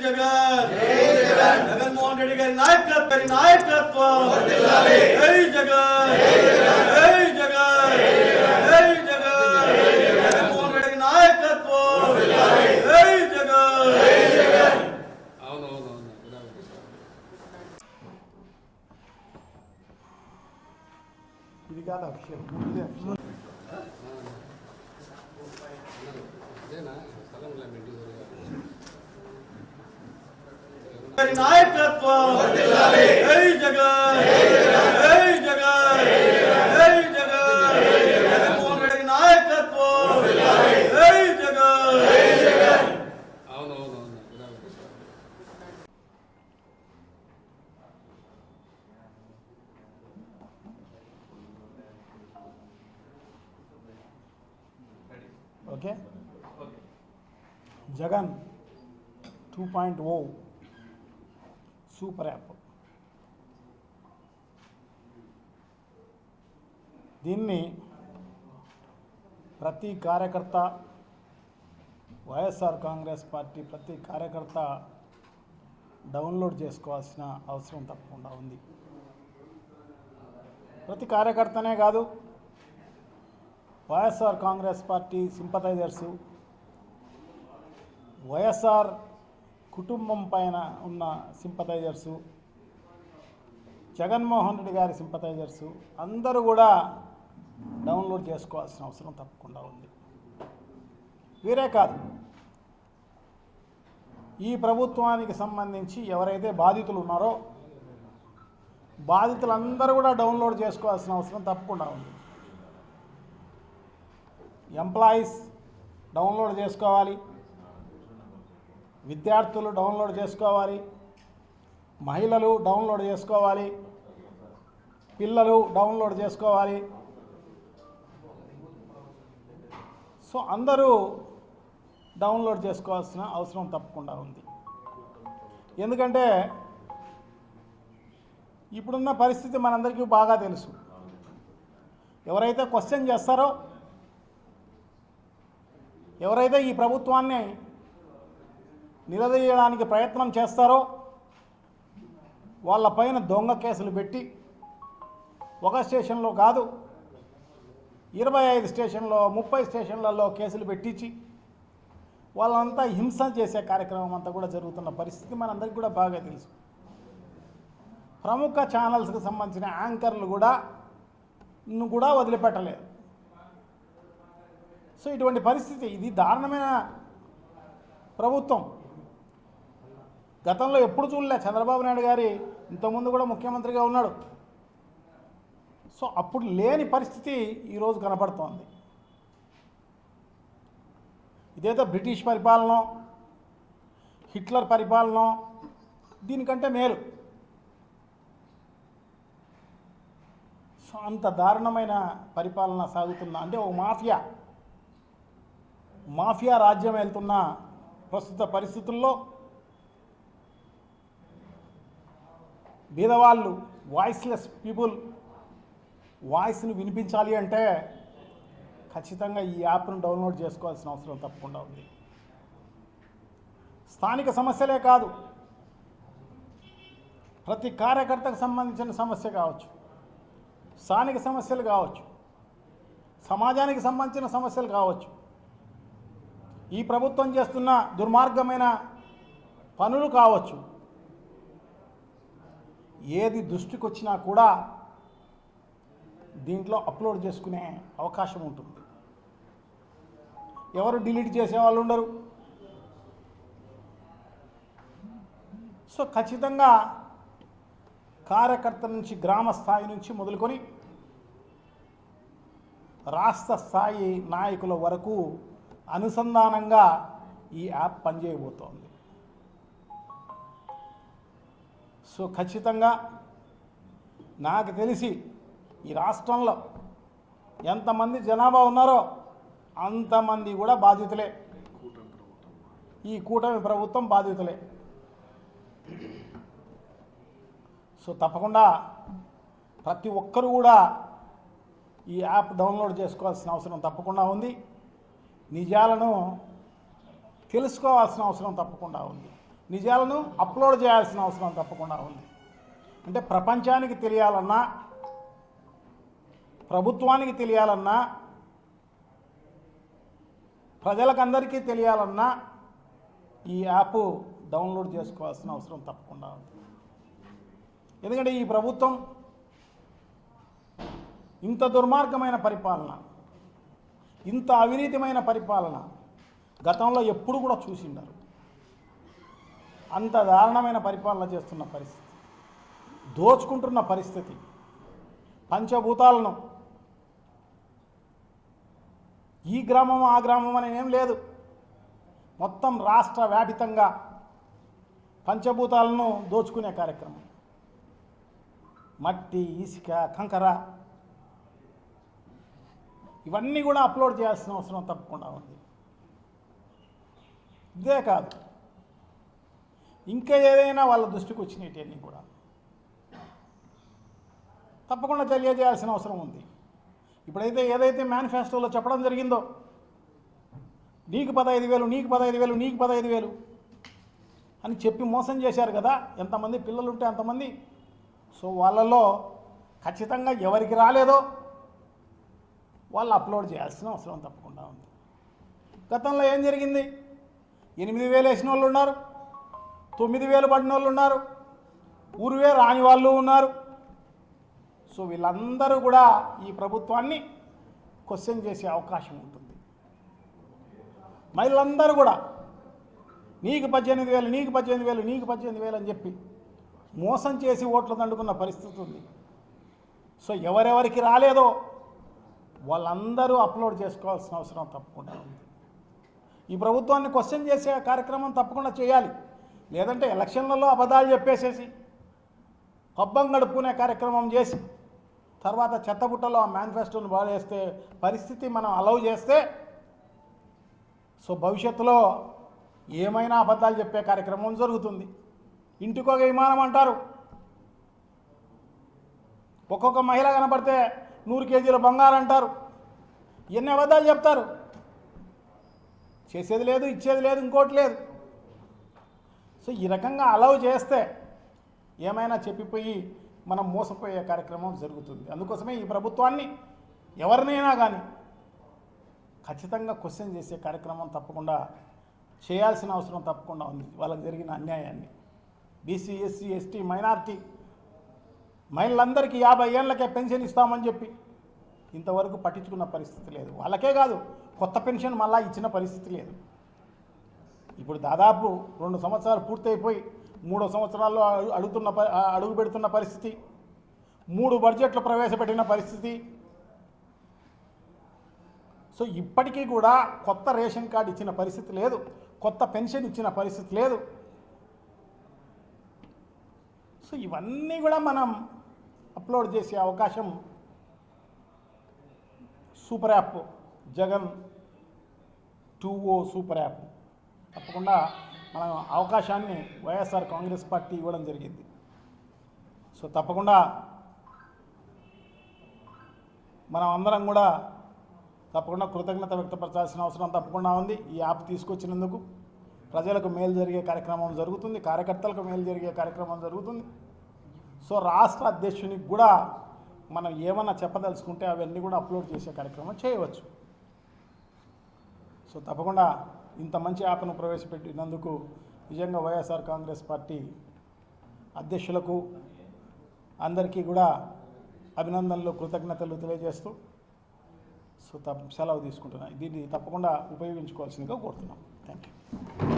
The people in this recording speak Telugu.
జగన్ జగన్మోహన్ రెడ్డి గారి నాయకత్వం జై జగన్ జై జగన్ జై జగన్ జగన్మోహన్ రెడ్డి నాయకత్వం జై జగన్. అవునవును ఇది కాదు అభిషేక్ నాయకత్వం జై జగన్ జై జగన్ జై జగన్ జగన్మోహన్ రెడ్డి నాయకత్వం జై జగన్. అవునవును ఓకే. Jagan 2.0 super app. దీన్ని ప్రతి కార్యకర్త, వైఎస్ఆర్ కాంగ్రెస్ పార్టీ ప్రతి కార్యకర్త డౌన్లోడ్ చేసుకోవాల్సిన అవసరం తప్పకుండా ఉంది. ప్రతి కార్యకర్తనే కాదు, వైఎస్ఆర్ కాంగ్రెస్ పార్టీ సింపథైజర్సు, వైఎస్ఆర్ కుటుంబం పైన ఉన్న సింపథైజర్సు, జగన్మోహన్ రెడ్డి గారి సింపథైజర్సు అందరూ కూడా డౌన్లోడ్ చేసుకోవాల్సిన అవసరం తప్పకుండా ఉంది. వీరే కాదు, ఈ ప్రభుత్వానికి సంబంధించి ఎవరైతే బాధితులు ఉన్నారో బాధితులందరూ కూడా డౌన్లోడ్ చేసుకోవాల్సిన అవసరం తప్పకుండా ఉంది. ఎంప్లాయీస్ డౌన్లోడ్ చేసుకోవాలి, విద్యార్థులు డౌన్లోడ్ చేసుకోవాలి, మహిళలు డౌన్లోడ్ చేసుకోవాలి, పిల్లలు డౌన్లోడ్ చేసుకోవాలి. సో అందరూ డౌన్లోడ్ చేసుకోవాల్సిన అవసరం తప్పకుండా ఉంది. ఎందుకంటే ఇప్పుడున్న పరిస్థితి మనందరికీ బాగా తెలుసు. ఎవరైతే క్వశ్చన్ చేస్తారో, ఎవరైతే ఈ ప్రభుత్వాన్ని నిలదీయడానికి ప్రయత్నం చేస్తారో వాళ్ళపైన దొంగ కేసులు పెట్టి ఒక స్టేషన్లో కాదు 25 స్టేషన్లో 30 స్టేషన్లలో కేసులు పెట్టించి వాళ్ళంతా హింస చేసే కార్యక్రమం అంతా కూడా జరుగుతున్న పరిస్థితి మనందరికీ కూడా బాగా తెలుసు. ప్రముఖ ఛానల్స్కి సంబంధించిన యాంకర్లు కూడా వదిలిపెట్టలేదు. సో ఇటువంటి పరిస్థితి, ఇది దారుణమైన ప్రభుత్వం. గతంలో ఎప్పుడు చూడలే. చంద్రబాబు నాయుడు గారి ఇంతకుముందు కూడా ముఖ్యమంత్రిగా ఉన్నాడు. సో అప్పుడు లేని పరిస్థితి ఈరోజు కనపడుతోంది. ఇదేదో బ్రిటిష్ పరిపాలన, హిట్లర్ పరిపాలన దీనికంటే మేలు. సో అంత దారుణమైన పరిపాలన సాగుతున్న, అంటే ఒక మాఫియా రాజ్యం వెళ్తున్న ప్రస్తుత పరిస్థితుల్లో బీదవాళ్ళు, వాయిస్లెస్ పీపుల్ వాయిస్ని వినిపించాలి అంటే ఖచ్చితంగా ఈ యాప్ను డౌన్లోడ్ చేసుకోవాల్సిన అవసరం తప్పకుండా ఉంది. స్థానిక సమస్యలే కాదు, ప్రతి కార్యకర్తకు సంబంధించిన సమస్య కావచ్చు, స్థానిక సమస్యలు కావచ్చు, సమాజానికి సంబంధించిన సమస్యలు కావచ్చు, ఈ ప్రభుత్వం చేస్తున్న దుర్మార్గమైన పనులు కావచ్చు, ఏది దృష్టికి వచ్చినా కూడా దీంట్లో అప్లోడ్ చేసుకునే అవకాశం ఉంటుంది. ఎవరు డిలీట్ చేసేవాళ్ళు ఉండరు. సో ఖచ్చితంగా కార్యకర్త నుంచి, గ్రామ స్థాయి నుంచి మొదలుకొని రాష్ట్ర స్థాయి నాయకుల వరకు అనుసంధానంగా ఈ యాప్ పనిచేయబోతోంది. సో ఖచ్చితంగా నాకు తెలిసి ఈ రాష్ట్రంలో ఎంతమంది జనాభా ఉన్నారో అంతమంది కూడా బాధితులే. ఈ కూటమి ప్రభుత్వం బాధితులే. సో తప్పకుండా ప్రతి ఒక్కరు కూడా ఈ యాప్ డౌన్లోడ్ చేసుకోవాల్సిన అవసరం తప్పకుండా ఉంది. నిజాలను తెలుసుకోవాల్సిన అవసరం తప్పకుండా ఉంది. నిజాలను అప్లోడ్ చేయాల్సిన అవసరం తప్పకుండా ఉంది. అంటే ప్రపంచానికి తెలియాలన్నా, ప్రభుత్వానికి తెలియాలన్నా, ప్రజలకందరికీ తెలియాలన్నా ఈ యాప్ డౌన్లోడ్ చేసుకోవాల్సిన అవసరం తప్పకుండా ఉంది. ఎందుకంటే ఈ ప్రభుత్వం ఇంత దుర్మార్గమైన పరిపాలన, ఇంత అవినీతిమైన పరిపాలన గతంలో ఎప్పుడు కూడా చూసిండారు. అంత దారుణమైన పరిపాలన చేస్తున్న పరిస్థితి, దోచుకుంటున్న పరిస్థితి, పంచభూతాలను ఈ గ్రామం ఆ గ్రామం అని ఏం లేదు, మొత్తం రాష్ట్ర వ్యాపితంగా పంచభూతాలను దోచుకునే కార్యక్రమం. మట్టి, ఇసుక, కంకర ఇవన్నీ కూడా అప్లోడ్ చేయాల్సిన అవసరం తప్పకుండా ఉంది. ఇదే కాదు, ఇంకా ఏదైనా వాళ్ళ దృష్టికి వచ్చినవన్నీ కూడా తప్పకుండా తెలియజేయాల్సిన అవసరం ఉంది. ఇప్పుడైతే ఏదైతే మేనిఫెస్టోలో చెప్పడం జరిగిందో, నీకు 15,000, నీకు 15,000, నీకు 15,000 అని చెప్పి మోసం చేశారు కదా. ఎంతమంది పిల్లలు ఉంటే అంతమంది. సో వాళ్ళలో ఖచ్చితంగా ఎవరికి రాలేదో వాళ్ళు అప్లోడ్ చేయాల్సిన అవసరం తప్పకుండా ఉంది. గతంలో ఏం జరిగింది? 8,000 వేసిన వాళ్ళు ఉన్నారు, 9,000 పడిన వాళ్ళు ఉన్నారు, ఊరువే రాని వాళ్ళు ఉన్నారు. సో వీళ్ళందరూ కూడా ఈ ప్రభుత్వాన్ని క్వశ్చన్ చేసే అవకాశం ఉంటుంది. మహిళలందరూ కూడా నీకు 18,000, నీకు 18,000, నీకు 18,000 అని చెప్పి మోసం చేసి ఓట్లు దండుకున్న పరిస్థితి ఉంది. సో ఎవరెవరికి రాలేదో వాళ్ళందరూ అప్లోడ్ చేసుకోవాల్సిన అవసరం తప్పకుండా ఉంది. ఈ ప్రభుత్వాన్ని క్వశ్చన్ చేసే కార్యక్రమం తప్పకుండా చేయాలి. లేదంటే ఎలక్షన్లలో అబద్ధాలు చెప్పేసేసి పబ్బం గడుపుకునే కార్యక్రమం చేసి తర్వాత చెత్తబుట్టలో ఆ మేనిఫెస్టోను బాగేస్తే పరిస్థితి మనం అలౌ చేస్తే, సో భవిష్యత్తులో ఏమైనా అబద్ధాలు చెప్పే కార్యక్రమం జరుగుతుంది. ఇంటికొక విమానం అంటారు. ఒక్కొక్క మహిళ కనబడితే 100 కేజీల బంగారు అంటారు. ఎన్ని అబద్ధాలు చెప్తారు. చేసేది లేదు, ఇచ్చేది లేదు, ఇంకోటి లేదు. సో ఈ రకంగా అలౌ చేస్తే ఏమైనా చెప్పిపోయి మనం మోసపోయే కార్యక్రమం జరుగుతుంది. అందుకోసమే ఈ ప్రభుత్వాన్ని ఎవరినైనా కానీ ఖచ్చితంగా క్వశ్చన్ చేసే కార్యక్రమం తప్పకుండా చేయాల్సిన అవసరం తప్పకుండా ఉంది. వాళ్ళకి జరిగిన అన్యాయాన్ని బీసీ, ఎస్సీ, ఎస్టీ, మైనారిటీ మహిళలందరికీ 50 ఏళ్ళకే పెన్షన్ ఇస్తామని చెప్పి ఇంతవరకు పట్టించుకున్న పరిస్థితి లేదు. వాళ్ళకే కాదు, కొత్త పెన్షన్ మళ్ళా ఇచ్చిన పరిస్థితి లేదు. ఇప్పుడు దాదాపు 2 సంవత్సరాలు పూర్తయిపోయి 3వ సంవత్సరాల్లో అడుగు పెడుతున్న పరిస్థితి, 3 బడ్జెట్లు ప్రవేశపెట్టిన పరిస్థితి. సో ఇప్పటికీ కూడా కొత్త రేషన్ కార్డు ఇచ్చిన పరిస్థితి లేదు, కొత్త పెన్షన్ ఇచ్చిన పరిస్థితి లేదు. సో ఇవన్నీ కూడా మనం అప్లోడ్ చేసే అవకాశం super app, Jagan 2.0 super app తప్పకుండా మనం అవకాశాన్ని వైఎస్ఆర్ కాంగ్రెస్ పార్టీ ఇవ్వడం జరిగింది. సో తప్పకుండా మనం అందరం కూడా తప్పకుండా కృతజ్ఞత వ్యక్తపరచాల్సిన అవసరం తప్పకుండా ఉంది. ఈ యాప్ తీసుకొచ్చినందుకు ప్రజలకు మేలు జరిగే కార్యక్రమం జరుగుతుంది, కార్యకర్తలకు మేలు జరిగే కార్యక్రమం జరుగుతుంది. సో రాష్ట్ర అధ్యక్షునికి కూడా మనం ఏమన్నా చెప్పదలుచుకుంటే అవన్నీ కూడా అప్లోడ్ చేసే కార్యక్రమం చేయవచ్చు. సో తప్పకుండా ఇంత మంచి యాప్ను ప్రవేశపెట్టినందుకు నిజంగా వైఎస్ఆర్ కాంగ్రెస్ పార్టీ అధ్యక్షులకు అందరికీ కూడా అభినందనలు, కృతజ్ఞతలు తెలియజేస్తూ సో సెలవు తీసుకుంటున్నాను. దీన్ని తప్పకుండా ఉపయోగించుకోవాల్సిందిగా కోరుతున్నాం. Thank you.